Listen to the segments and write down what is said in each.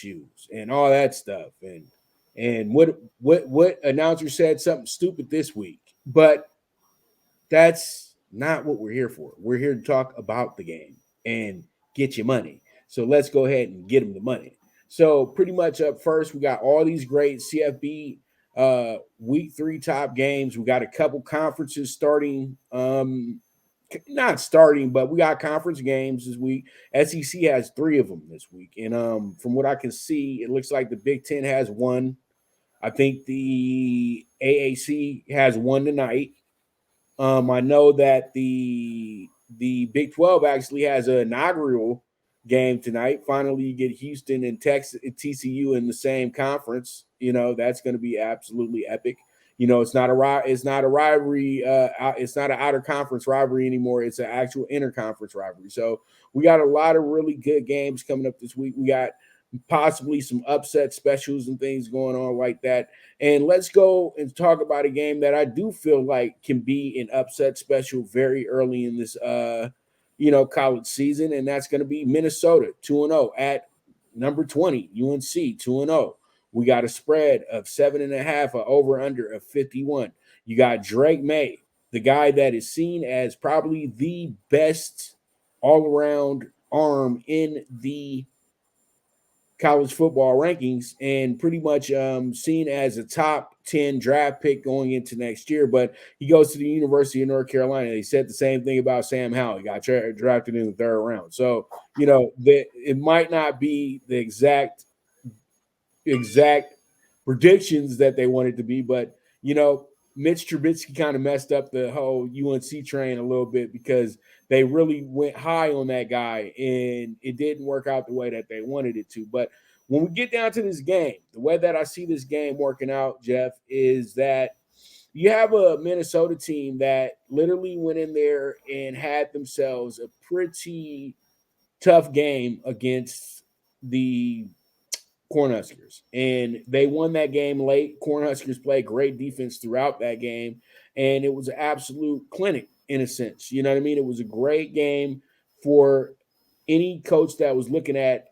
shoes and all that stuff. And what announcer said something stupid this week, but that's not what we're here for. We're here to talk about the game and get you money. So let's go ahead and get them the money. So pretty much up first, we got all these great CFB week 3 top games. We got a couple conferences starting, not starting, but we got conference games this week. SEC has 3 of them this week, and from what I can see, it looks like the Big Ten has one. I think the AAC has one tonight. I know that the Big 12 actually has an inaugural game tonight. Finally, you get Houston and Texas, TCU in the same conference. That's going to be absolutely epic. It's not a rivalry. It's not an outer conference rivalry anymore. It's an actual interconference rivalry. So we got a lot of really good games coming up this week. We got possibly some upset specials and things going on like that. And let's go and talk about a game that I do feel like can be an upset special very early in this college season, and that's going to be Minnesota 2-0 at number 20, UNC 2-0. We got a spread of 7.5, an over-under of 51. You got Drake Maye, the guy that is seen as probably the best all-around arm in the college football rankings and pretty much seen as a top 10 draft pick going into next year. But he goes to the University of North Carolina. They said the same thing about Sam Howell. He got drafted in the 3rd round. So, it might not be the exact predictions that they wanted to be, but Mitch Trubisky kind of messed up the whole UNC train a little bit because they really went high on that guy and it didn't work out the way that they wanted it to. But when we get down to this game, the way that I see this game working out, Jeff, is that you have a Minnesota team that literally went in there and had themselves a pretty tough game against the Cornhuskers, and they won that game late. Cornhuskers played great defense throughout that game, and it was an absolute clinic in a sense. You know what I mean? It was a great game for any coach that was looking at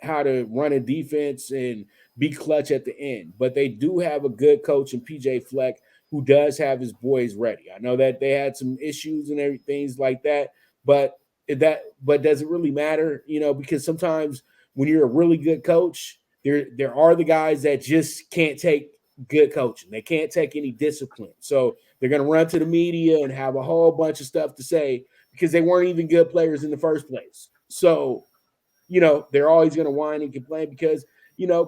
how to run a defense and be clutch at the end. But they do have a good coach in PJ Fleck who does have his boys ready. I know that they had some issues and everything like that, but does it really matter? Because sometimes when you're a really good coach, there are the guys that just can't take good coaching. They can't take any discipline. So they're going to run to the media and have a whole bunch of stuff to say because they weren't even good players in the first place. So, they're always going to whine and complain because,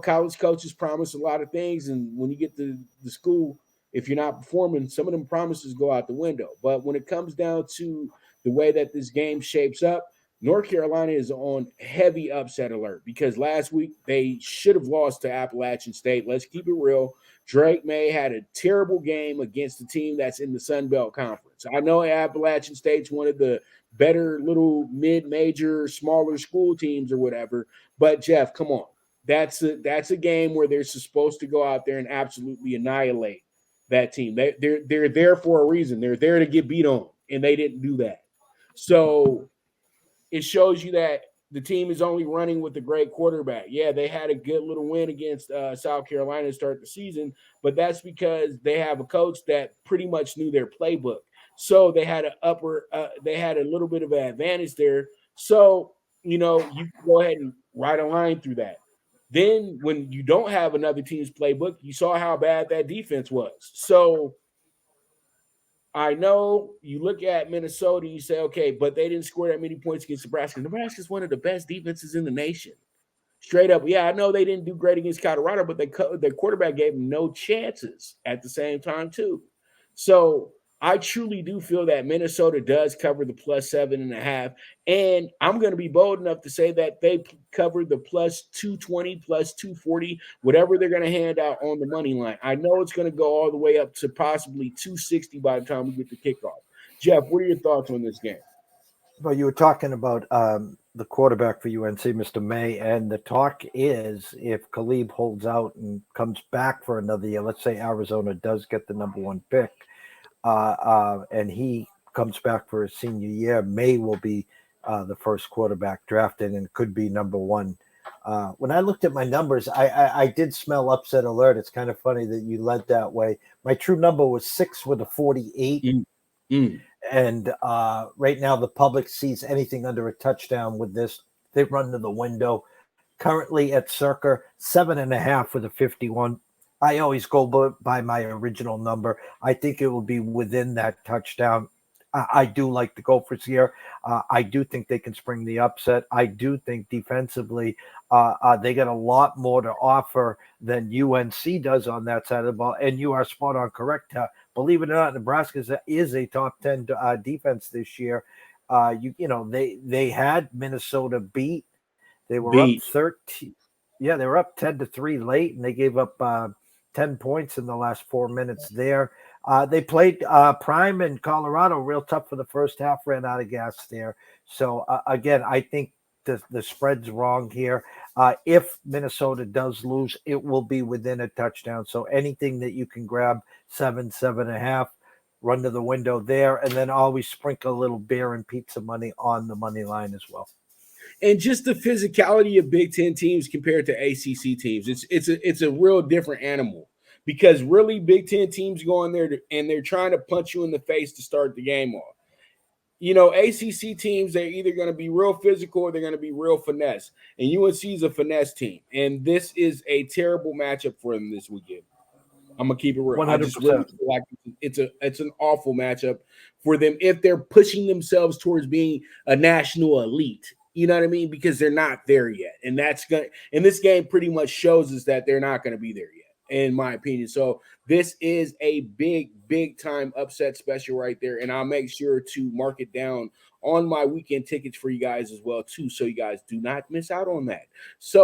college coaches promise a lot of things. And when you get to the school, if you're not performing, some of them promises go out the window. But when it comes down to the way that this game shapes up, North Carolina is on heavy upset alert because last week they should have lost to Appalachian State. Let's keep it real. Drake Maye had a terrible game against the team that's in the Sun Belt Conference. I know Appalachian State's one of the better little mid-major, smaller school teams or whatever, but Jeff, come on. That's a game where they're supposed to go out there and absolutely annihilate that team. They're there for a reason. They're there to get beat on, and they didn't do that. So it shows you that the team is only running with a great quarterback. Yeah, they had a good little win against South Carolina to start the season, but that's because they have a coach that pretty much knew their playbook. So they had a little bit of an advantage there. So, you can go ahead and ride a line through that. Then when you don't have another team's playbook, you saw how bad that defense was. So I know you look at Minnesota, you say, okay, but they didn't score that many points against Nebraska. Nebraska is one of the best defenses in the nation. Straight up. Yeah, I know they didn't do great against Colorado, but their quarterback gave them no chances at the same time, too. So I truly do feel that Minnesota does cover the plus 7.5. And I'm going to be bold enough to say that they cover the plus 220, plus 240, whatever they're going to hand out on the money line. I know it's going to go all the way up to possibly 260 by the time we get to kickoff. Jeff, what are your thoughts on this game? Well, you were talking about the quarterback for UNC, Mr. Maye, and the talk is if Khalib holds out and comes back for another year, let's say Arizona does get the number 1 pick, and he comes back for his senior year, Maye will be the first quarterback drafted and could be number 1 When I looked at my numbers, I did smell upset alert. It's kind of funny that you led that way. My true number was 6 with a 48. Mm, mm. And right now, the public sees anything under a touchdown with this. They run to the window. Currently at circa 7.5 with a 51. I always go by my original number. I think it will be within that touchdown. I do like the Gophers here. I do think they can spring the upset. I do think defensively they got a lot more to offer than UNC does on that side of the ball. And you are spot on correct. Believe it or not, Nebraska is a top 10 defense this year. They had Minnesota beat. They were up 13. Yeah, they were up 10-3 late, and they gave up 10 points in the last 4 minutes there. They played Prime in Colorado real tough for the first half, ran out of gas there. So, again, I think the spread's wrong here. If Minnesota does lose, it will be within a touchdown. So anything that you can grab 7.5, run to the window there, and then always sprinkle a little beer and pizza money on the money line as well. And just the physicality of Big Ten teams compared to ACC teams, it's a real different animal, because really Big Ten teams go in there and they're trying to punch you in the face to start the game off. ACC teams, they're either going to be real physical or they're going to be real finesse. And UNC is a finesse team, and this is a terrible matchup for them this weekend. I'm gonna keep it real. 100%. I just really feel like it's an awful matchup for them if they're pushing themselves towards being a national elite. You know what I mean? Because they're not there yet. And this game pretty much shows us that they're not going to be there yet, in my opinion. So this is a big, big time upset special right there. And I'll make sure to mark it down on my weekend tickets for you guys as well, too. So you guys do not miss out on that. So